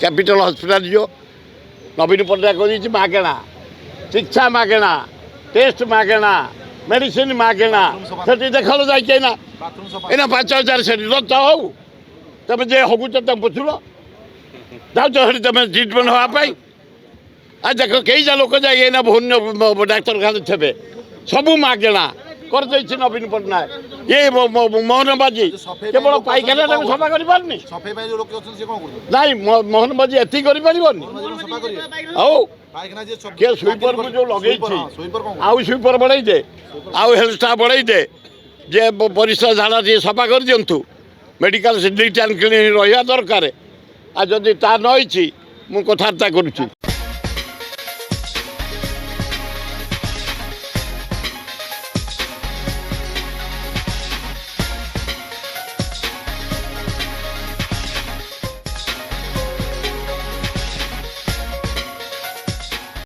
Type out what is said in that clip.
capital hospital जो नवीन पट्टनायक कर मागेणा शिक्षा मागेणा टेस्ट मागेणा मेडिसिन मागेणा से देखल जाए ना 5,000 से रच हो तुम जे हगुच तुम पचुल जाऊँ तुम ट्रिटमेंट हाँपाई आज देख कई लोक जाए भुवन डाक्तरखाना थे सबू मागेणा कर नवीन पट्टनायक ये मोहन बाजी केवल पाइखाना सफा कर मोहन बाजी एति कर किए स्वीपर को जो लगे आउ स्वीपर बढ़ाई दे आउ हेल्थ स्टाफ बढ़ाई दे जे परिश्रा झाड़ा टे सफा कर दिंतु मेडिकल निट एंड क्लीन रहा दरकार आज जदि ता नई मु कथबार्ता करुच्ची